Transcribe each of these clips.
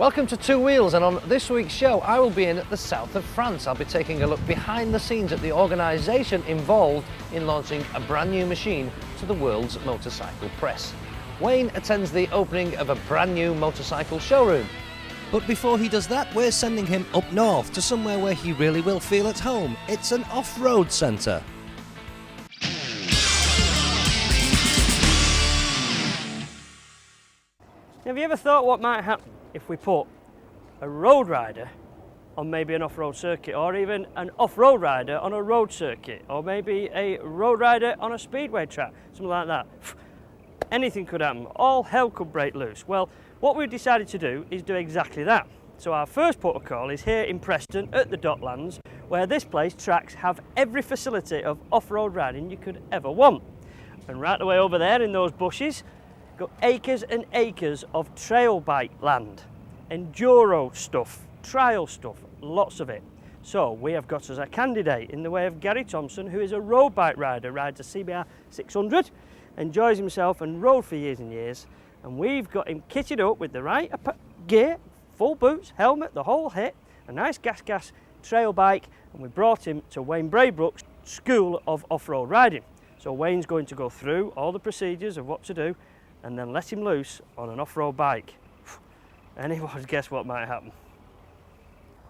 Welcome to Two Wheels, and on this week's show I will be in the south of France. I'll be taking a look behind the scenes at the organisation involved in launching a brand new machine to the world's motorcycle press. Wayne attends the opening of a brand new motorcycle showroom. But before he does that, we're sending him up north to somewhere where he really will feel at home. It's an off-road centre. Have you ever thought what might happen if we put a road rider on maybe an off-road circuit, or even an off-road rider on a road circuit, or maybe a road rider on a speedway track, something like that? Anything could happen. All hell could break loose. Well, what we've decided to do is do exactly that. So our first port of call is here in Preston at the Docklands, where this place tracks have every facility of off-road riding you could ever want. And right away over there in those bushes, got acres and acres of trail bike land, enduro stuff, trial stuff, lots of it. So we have got us a candidate in the way of Gary Thompson, who is a road bike rider, rides a CBR 600, enjoys himself and rode for years and years. And we've got him kitted up with the right gear, full boots, helmet, the whole hit, a nice gas trail bike, and we brought him to Wayne Braybrook's School of Off-Road Riding. So Wayne's going to go through all the procedures of what to do and then let him loose on an off-road bike. Anyone guess what might happen?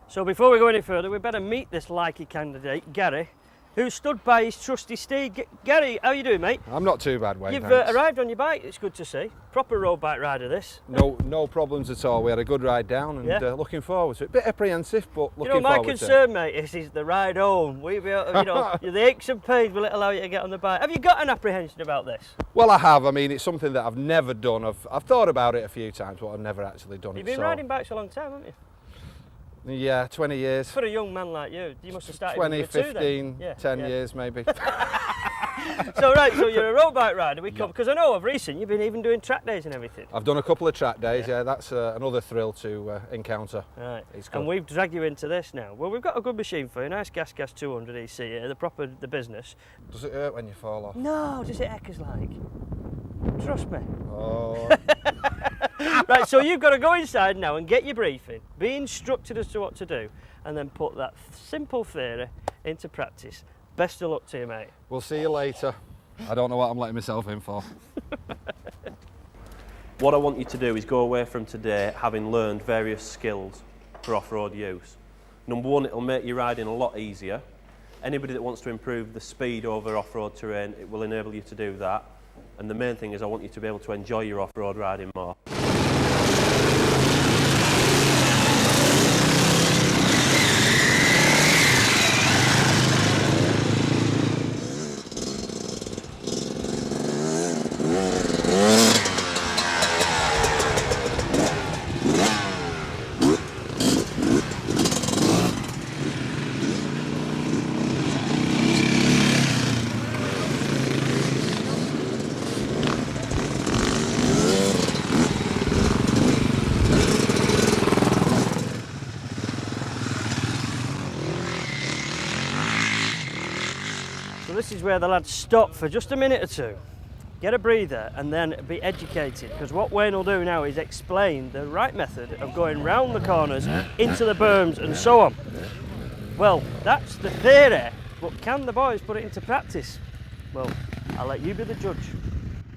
So before we go any further, we better meet this likely candidate, Gary, who stood by his trusty steed. Gary, how you doing, mate? I'm not too bad, Wayne. You've arrived on your bike, it's good to see. Proper road bike rider, this. No problems at all. We had a good ride down and looking forward to it. Bit apprehensive, but looking forward to it. My concern, mate, is the ride home. We'll be able to, the aches and pains, will it allow you to get on the bike? Have you got an apprehension about this? Well, I have. I mean, it's something that I've never done. I've thought about it a few times, but I've never actually done it. You've been riding bikes a long time, haven't you? Yeah, 20 years. For a young man like you must have started 20, with 15, 10 years maybe. So you're a road bike rider. Because I know of recent you've been even doing track days and everything. I've done a couple of track days, yeah, that's another thrill to encounter. Right, and we've dragged you into this now. Well, we've got a good machine for you, nice gas 200 EC here, the business. Does it hurt when you fall off? No, does it echoes like? Trust me. Oh. Right, so you've got to go inside now and get your briefing, be instructed as to what to do, and then put that simple theory into practice. Best of luck to you, mate. We'll see you later. I don't know what I'm letting myself in for. What I want you to do is go away from today having learned various skills for off-road use. Number one, it'll make your riding a lot easier. Anybody that wants to improve the speed over off-road terrain, it will enable you to do that. And the main thing is I want you to be able to enjoy your off-road riding more. So this is where the lads stop for just a minute or two, get a breather and then be educated, because what Wayne will do now is explain the right method of going round the corners, into the berms and so on. Well, that's the theory, but can the boys put it into practice? Well, I'll let you be the judge.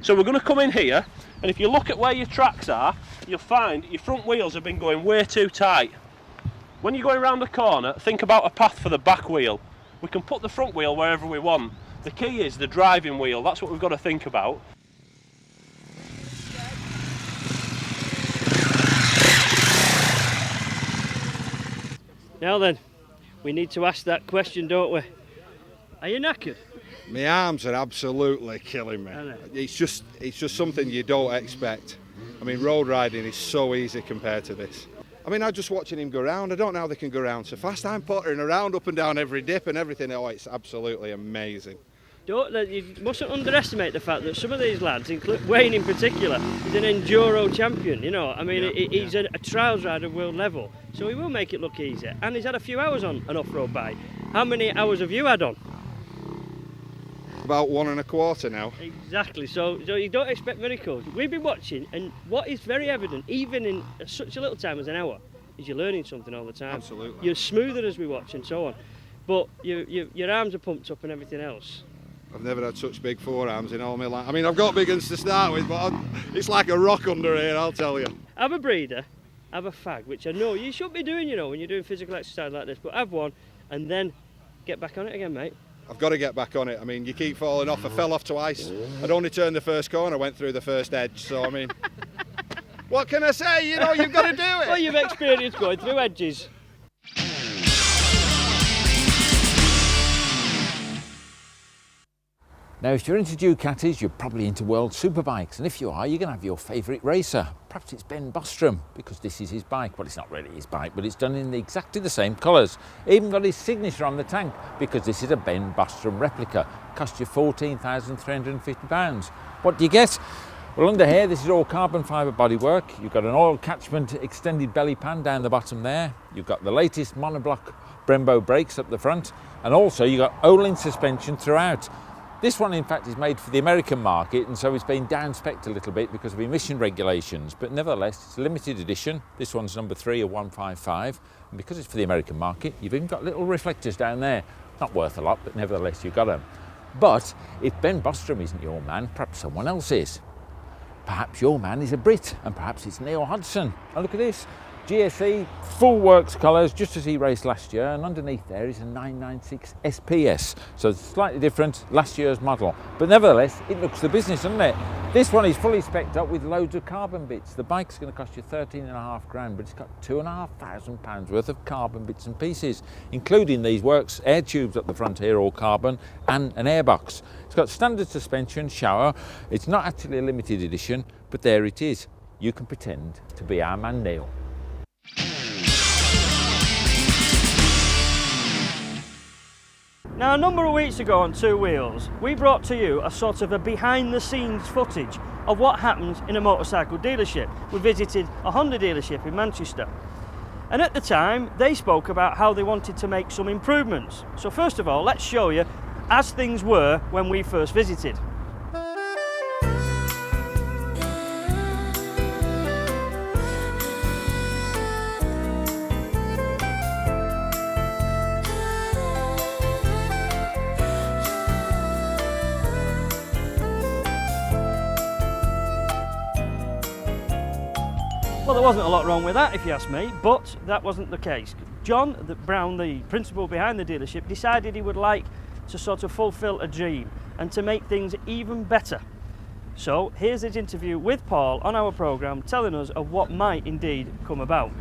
So we're going to come in here, and if you look at where your tracks are, you'll find your front wheels have been going way too tight. When you're going round the corner, think about a path for the back wheel. We can put the front wheel wherever we want. The key is the driving wheel, that's what we've got to think about. Now then, we need to ask that question, don't we? Are you knackered? My arms are absolutely killing me. It's just something you don't expect. I mean, road riding is so easy compared to this. I mean, I'm just watching him go round. I don't know how they can go round so fast. I'm pottering around up and down every dip and everything. Oh, it's absolutely amazing. You mustn't underestimate the fact that some of these lads, including Wayne in particular, is an enduro champion, you know. I mean, he's a trials rider world level, so he will make it look easy. And he's had a few hours on an off-road bike. How many hours have you had on? About 1 1/4 now. Exactly, so you don't expect miracles. We've been watching, and what is very evident, even in such a little time as an hour, is you're learning something all the time. Absolutely. You're smoother as we watch and so on, but your arms are pumped up and everything else. I've never had such big forearms in all my life. I mean, I've got big ones to start with, but it's like a rock under here, I'll tell you. Have a breather, have a fag, which I know you should be doing, when you're doing physical exercise like this, but have one, and then get back on it again, mate. I've got to get back on it. I mean, you keep falling off. I fell off twice. I'd only turned the first corner, went through the first edge. So, I mean, what can I say? You've got to do it. Well, you've experienced going through edges. Now, if you're into Ducatis, you're probably into World Superbikes, and if you are, you're going to have your favourite racer. Perhaps it's Ben Bostrom, because this is his bike. Well, it's not really his bike, but it's done in exactly the same colours. Even got his signature on the tank, because this is a Ben Bostrom replica. Cost you £14,350. What do you get? Well, under here, this is all carbon fibre bodywork. You've got an oil catchment extended belly pan down the bottom there. You've got the latest monoblock Brembo brakes up the front, and also you've got Olin suspension throughout. This one, in fact, is made for the American market, and so it's been down-spec'd a little bit because of emission regulations, but nevertheless, it's a limited edition. This one's number 3 of 155, and because it's for the American market, you've even got little reflectors down there. Not worth a lot, but nevertheless, you've got them. But if Ben Bostrom isn't your man, perhaps someone else is. Perhaps your man is a Brit, and perhaps it's Neil Hodgson. And look at this. GSE, full works colours, just as he raced last year, and underneath there is a 996 SPS, so it's slightly different, last year's model, but nevertheless it looks the business, doesn't it? This one is fully spec'd up with loads of carbon bits. The bike's going to cost you 13.5 grand, but it's got £2,500 worth of carbon bits and pieces, including these works air tubes up the front here, all carbon, and an airbox. It's got standard suspension, shower. It's not actually a limited edition, but there it is. You can pretend to be our man Neil. Now, a number of weeks ago on Two Wheels, we brought to you a sort of a behind-the-scenes footage of what happens in a motorcycle dealership. We visited a Honda dealership in Manchester, and at the time they spoke about how they wanted to make some improvements. So first of all, let's show you as things were when we first visited. Well, there wasn't a lot wrong with that, if you ask me, but that wasn't the case. John Brown, the principal behind the dealership, decided he would like to sort of fulfil a dream and to make things even better. So here's his interview with Paul on our programme, telling us of what might indeed come about.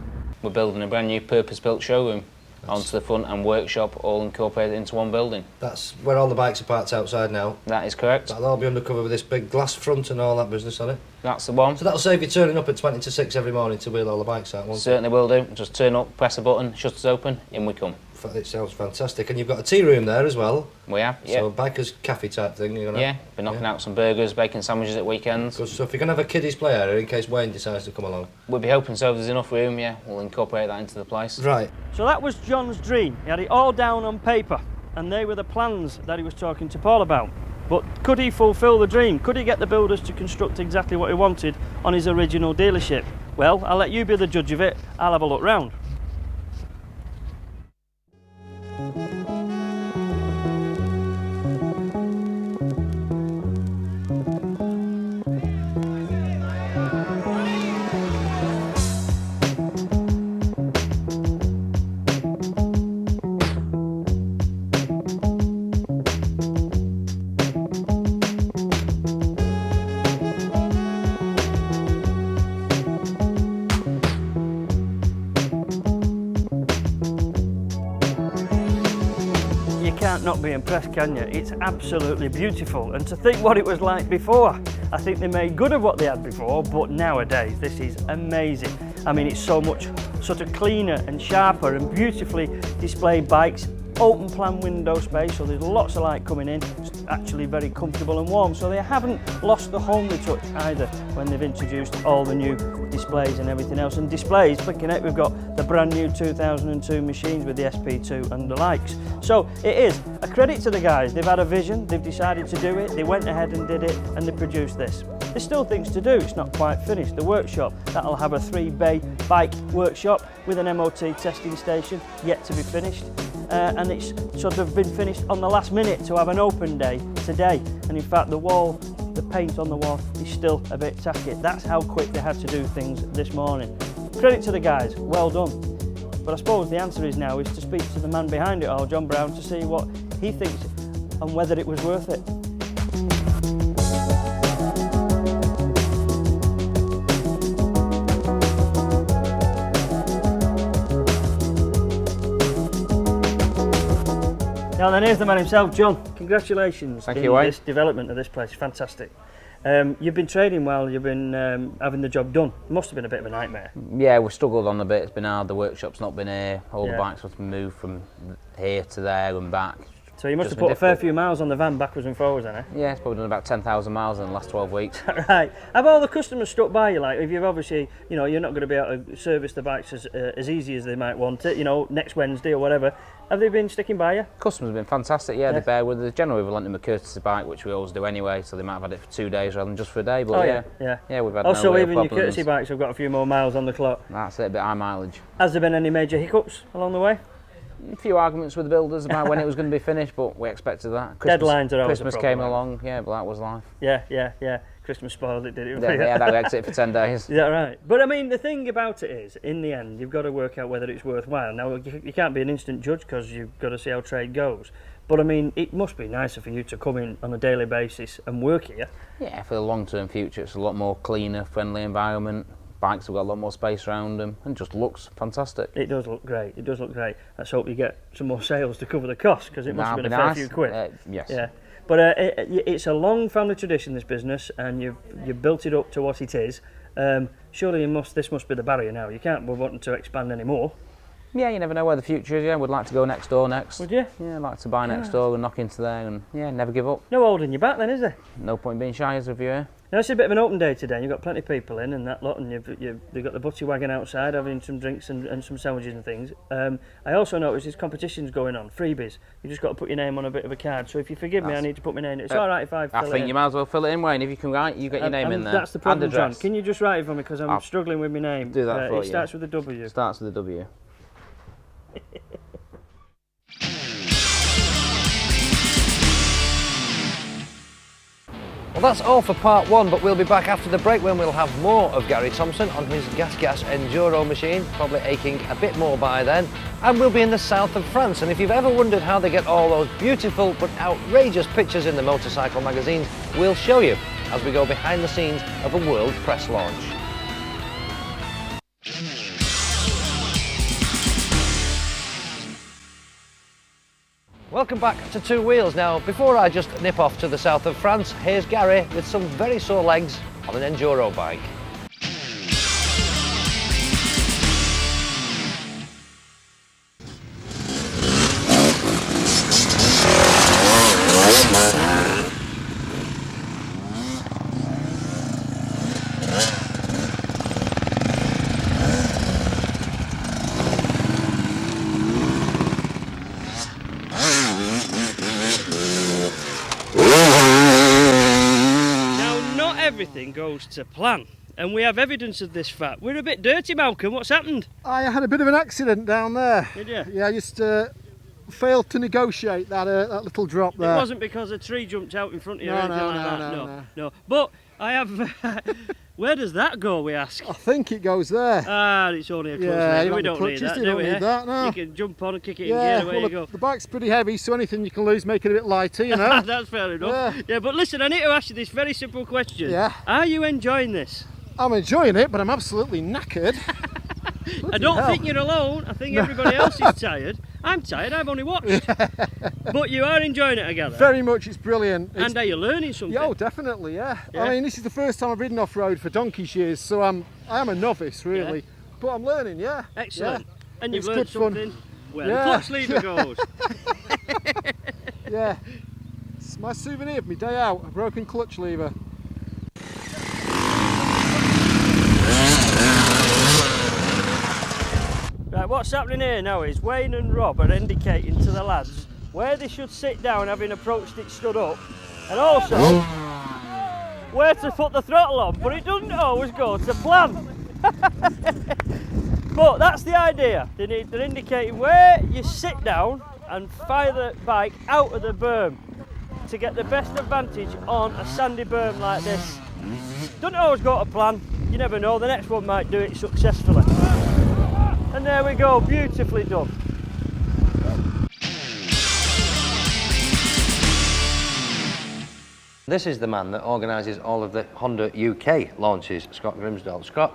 We're building a brand new purpose-built showroom onto the front and workshop all incorporated into one building. That's where all the bikes are parked outside now. That is correct. That'll all be undercover with this big glass front and all that business on it. That's the one. So that'll save you turning up at 20 to 6 every morning to wheel all the bikes out, won't it? Certainly will do. Just turn up, press a button, shutters open, in we come. It sounds fantastic. And you've got a tea room there as well. We have, yeah. So a biker's cafe type thing. You're gonna, yeah, been knocking out some burgers, bacon sandwiches at weekends. Good stuff. You're going to have a kiddies play area in case Wayne decides to come along. We'll be hoping so if there's enough room, yeah. We'll incorporate that into the place. Right. So that was John's dream. He had it all down on paper, and they were the plans that he was talking to Paul about. But could he fulfil the dream? Could he get the builders to construct exactly what he wanted on his original dealership? Well, I'll let you be the judge of it. I'll have a look round. Can't not be impressed, can you? It's absolutely beautiful, and to think what it was like before. I think they made good of what they had before, but nowadays this is amazing. I mean, it's so much sort of cleaner and sharper and beautifully displayed bikes, open plan window space, so there's lots of light coming in. It's actually very comfortable and warm, so they haven't lost the homely touch either when they've introduced all the new displays and everything else. And displays, flicking out, we've got the brand new 2002 machines with the SP2 and the likes. So it is a credit to the guys. They've had a vision, they've decided to do it, they went ahead and did it, and they produced this. There's still things to do, it's not quite finished. The workshop, that'll have a 3-bay bike workshop with an MOT testing station, yet to be finished. And it's sort of been finished on the last minute to have an open day today. And in fact, the wall, the paint on the wall is still a bit tacky. That's how quick they had to do things this morning. Credit to the guys, well done. But I suppose the answer is now is to speak to the man behind it all, John Brown, to see what he thinks and whether it was worth it. Now then, here's the man himself, John. Congratulations. Thank you, Wayne. This development of this place, fantastic. You've been trading while you've been having the job done. It must have been a bit of a nightmare. Yeah, we've struggled on a bit. It's been hard. The workshop's not been here. All Yeah. the bikes have moved from here to there and back. So you must Just have put been a fair difficult. few miles on the van backwards and forwards, then, eh? Yeah, it's probably done about 10,000 miles in the last 12 weeks. Right. Have all the customers stuck by you? Like, if you've obviously, you know, you're not going to be able to service the bikes as easy as they might want it, you know, next Wednesday or whatever. Have they been sticking by you? Customers have been fantastic. Yeah, Yeah. they bear with us. Generally, we've lent them a courtesy bike, which we always do anyway, so they might have had it for 2 days rather than just for a day. But Oh, yeah, yeah. we've had Also, no real even your problems. courtesy bikes have got a few more miles on the clock. That's it, a bit high mileage. Has there been any major hiccups along the way? A few arguments with the builders about when it was going to be finished, but we expected that. Deadlines are always a Christmas problem, came aren't along, yeah, but that was life. Yeah. Christmas spoiled it, did it? Yeah, yeah, that we exit for 10 days. Is that right? But I mean, the thing about it is, in the end, you've got to work out whether it's worthwhile. Now, you can't be an instant judge because you've got to see how trade goes. But I mean, it must be nicer for you to come in on a daily basis and work here. Yeah, for the long-term future, it's a lot more cleaner, friendly environment. Bikes have got a lot more space around them and just looks fantastic. It does look great. It does look great. Let's hope you get some more sales to cover the cost, because it must have been a fair few quid. Yes. Yeah. But it's a long family tradition, this business, and you've built it up to what it is. Surely this must be the barrier now. You can't be wanting to expand any more. Yeah, you never know where the future is. Yeah, we'd like to go next door next. Would you? Yeah, I'd like to buy next door and knock into there and never give up. No holding you back then, is there? No point being shy as a viewer. Now, it's a bit of an open day today. You've got plenty of people in and that lot, and they've got the butty wagon outside having some drinks and some sandwiches and things. I also noticed there's competitions going on, freebies. You just got to put your name on a bit of a card. So if you forgive me, I need to put my name in. It's all right if I fill it in. I think you might as well fill it in, Wayne. If you can write, you get your name in there. That's the problem, and John. address. Can you just write it for me, because I'm struggling with my name. Do that for you. It starts with a W. Starts with a W. Well, that's all for part one, but we'll be back after the break when we'll have more of Gary Thompson on his gas enduro machine, probably aching a bit more by then. And we'll be in the south of France, and if you've ever wondered how they get all those beautiful but outrageous pictures in the motorcycle magazines, we'll show you as we go behind the scenes of a world press launch. Welcome back to Two Wheels. Now, before I just nip off to the south of France, here's Gary with some very sore legs on an enduro bike. Everything goes to plan, and we have evidence of this fact. We're a bit dirty, Malcolm. What's happened? I had a bit of an accident down there. Did you? Yeah, I just failed to negotiate that little drop there. It wasn't because a tree jumped out in front of you or anything like that? No. But I have... Where does that go, we ask? I think it goes there. Ah, it's only a close Yeah, name. We don't need that, do we? need that, no. You can jump on and kick it in Yeah, gear, away well, you go. the bike's pretty heavy, so anything you can lose, make it a bit lighter, you know. That's fair enough. Yeah, but listen, I need to ask you this very simple question. Yeah. Are you enjoying this? I'm enjoying it, but I'm absolutely knackered. I don't think you're alone. I think everybody else is tired. I'm tired, I've only watched. But you are enjoying it together. Very much, it's brilliant. And are you learning something? Yeah, oh, definitely, yeah. Yeah. I mean, this is the first time I've ridden off-road for donkey's years, so I am a novice, really. Yeah. But I'm learning, yeah. Excellent. Yeah. And you've It's learned good fun. something where Yeah. the clutch lever goes. Yeah. It's my souvenir of my day out, a broken clutch lever. Right, what's happening here now is Wayne and Rob are indicating to the lads where they should sit down having approached it stood up, and also where to put the throttle on, but it doesn't always go to plan. But that's the idea. They're indicating where you sit down and fire the bike out of the berm to get the best advantage on a sandy berm like this. Doesn't always go to plan. You never know, the next one might do it successfully. And there we go, beautifully done. This is the man that organises all of the Honda UK launches, Scott Grimsdale. Scott,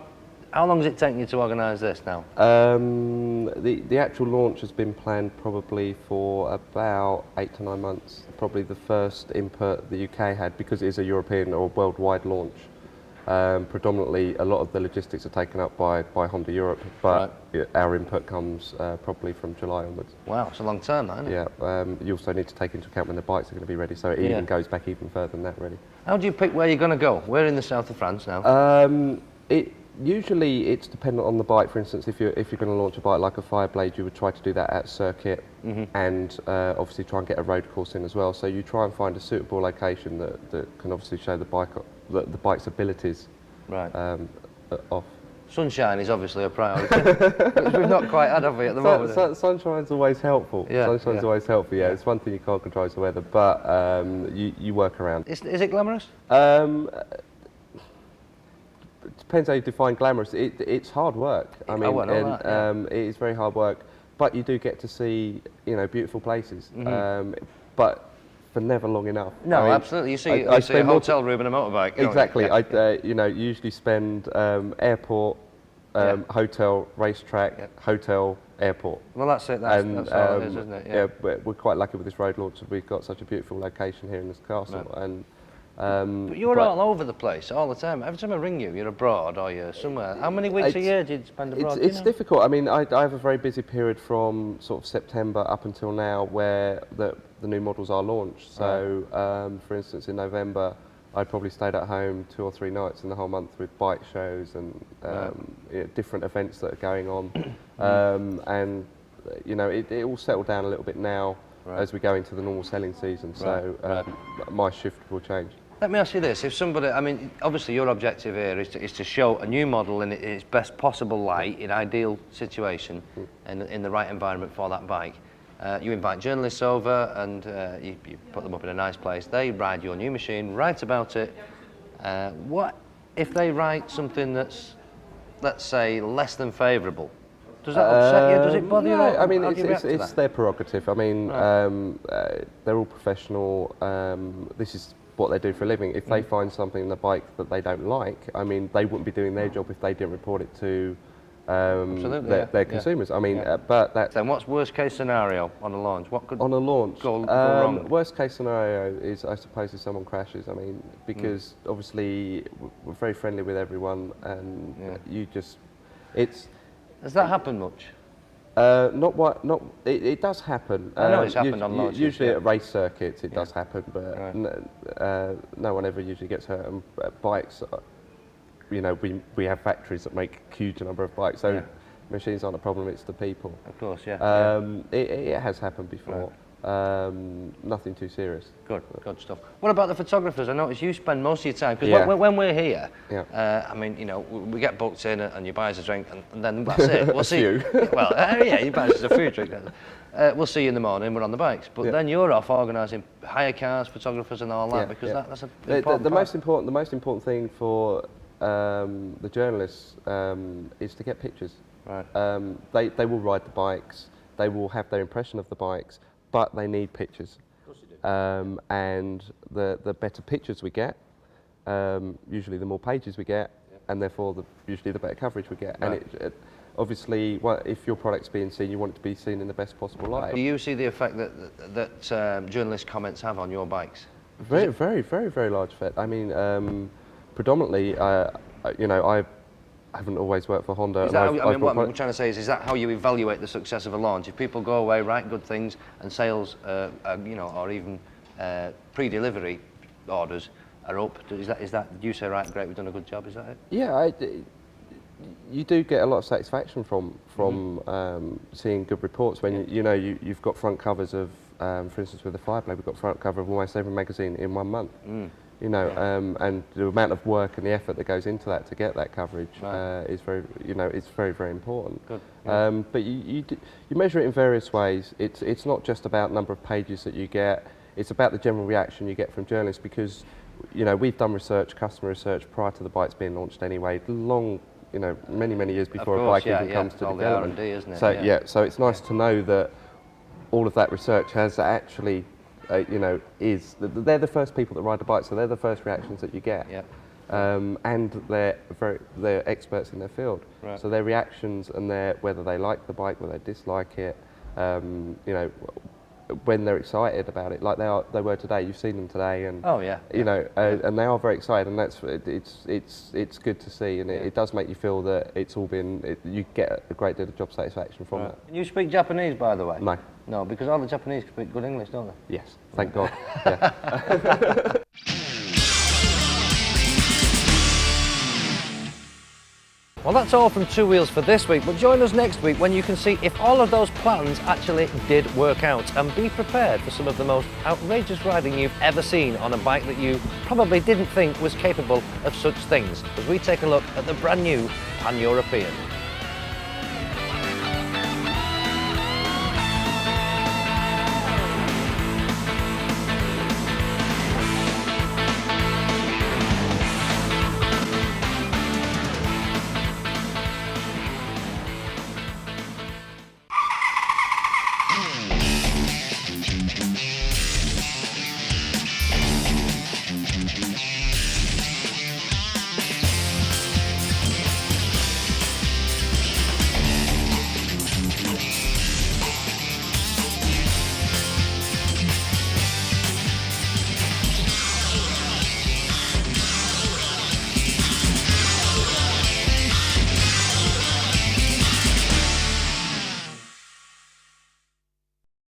how long has it taken you to organise this now? The actual launch has been planned probably for about 8 to 9 months. Probably the first input the UK had, because it is a European or worldwide launch. Predominantly, a lot of the logistics are taken up by Honda Europe, but our input comes probably from July onwards. Wow, it's a long term, isn't it? Yeah, you also need to take into account when the bikes are going to be ready, so it even goes back even further than that, really. How do you pick where you're going to go? We're in the south of France now. Usually it's dependent on the bike. For instance, if you're going to launch a bike like a Fireblade, you would try to do that at circuit, and obviously try and get a road course in as well. So you try and find a suitable location that can obviously show the bike's abilities off. Sunshine is obviously a priority, which we've not quite had, have we, at the moment? Sunshine's always helpful. Sunshine's always helpful. Yeah, it's one thing you can't control is the weather, but you work around. Is it glamorous? It depends how you define glamorous. It's hard work. I mean, it is very hard work, but you do get to see, beautiful places. But for never long enough. No, absolutely. You see a hotel room and a motorbike. Exactly. I usually spend airport, hotel, racetrack, hotel, airport. Well, that's it. That's all it is, isn't it? Yeah, we're quite lucky with this road launch that we've got such a beautiful location here in this castle. And but you're all over the place all the time. Every time I ring you, you're abroad or you're somewhere. How many weeks a year do you spend abroad? It's difficult. I mean, I have a very busy period from sort of September up until now where the new models are launched. So, for instance, in November, I probably stayed at home 2 or 3 nights in the whole month with bike shows and different events that are going on. And, it all settled down a little bit now as we go into the normal selling season. So my shift will change. Let me ask you this, if somebody, I mean, obviously your objective here is to show a new model in its best possible light, in ideal situation, and in the right environment for that bike. You invite journalists over and you put them up in a nice place. They ride your new machine, write about it. What if they write something that's, let's say, less than favourable? Does that upset you? Does it bother you? I mean, it's their prerogative. I mean, they're all professional. This is what they do for a living. If they find something in the bike that they don't like, I mean, they wouldn't be doing their job if they didn't report it to their consumers. I mean, but that's... Then what's worst case scenario on a launch? What could on a launch go wrong? Worst case scenario is, I suppose, if someone crashes. I mean, because obviously we're very friendly with everyone, and Has that happened much? It does happen. I know it's happened on launches. Usually at race circuits it does happen, but no one ever usually gets hurt. And bikes, we have factories that make a huge number of bikes, so machines aren't a problem, it's the people. Of course, It has happened before. Nothing too serious. Good stuff. What about the photographers? I notice you spend most of your time, because when we're here, I mean, we get booked in and you buy us a drink and then that's it. We'll see you. Well, you buy us a food drink. We'll see you in the morning, we're on the bikes. But then you're off organising hire cars, photographers and all that, because that's an important the most important thing for the journalists is to get pictures. Right. They will ride the bikes, they will have their impression of the bikes, but they need pictures. Of course you do. And the better pictures we get, usually the more pages we get, and therefore usually the better coverage we get. Right. And obviously, if your product's being seen, you want it to be seen in the best possible light. Do you see the effect that journalist comments have on your bikes? Very, very, very, very large effect. I mean, predominantly, I haven't always worked for Honda. What I'm trying to say is that how you evaluate the success of a launch? If people go away, write good things, and sales, or even pre-delivery orders are up, is that? Do you say, right, great, we've done a good job? Is that it? Yeah, you do get a lot of satisfaction from seeing good reports when you've got front covers of, for instance, with the Fireblade, we've got front cover of almost every magazine in 1 month. And the amount of work and the effort that goes into that to get that coverage is very, it's very, very important. Good. But you measure it in various ways. It's not just about number of pages that you get. It's about the general reaction you get from journalists, because we've done research, customer research, prior to the bikes being launched anyway, long, many years before a bike even comes to development. The R&D, isn't it? So so it's nice to know that all of that research has actually, they're the first people that ride the bike, so they're the first reactions that you get. And they're experts in their field. Right. So their reactions and whether they like the bike, whether they dislike it, when they're excited about it, like they were today. You've seen them today, and and they are very excited, and it's good to see, and it does make you feel that it's all been. You get a great deal of job satisfaction from that. Can you speak Japanese, by the way? No. No, because all the Japanese speak good English, don't they? Yes, thank God. Yeah. Well, that's all from Two Wheels for this week, but join us next week when you can see if all of those plans actually did work out, and be prepared for some of the most outrageous riding you've ever seen on a bike that you probably didn't think was capable of such things, as we take a look at the brand new Pan-European.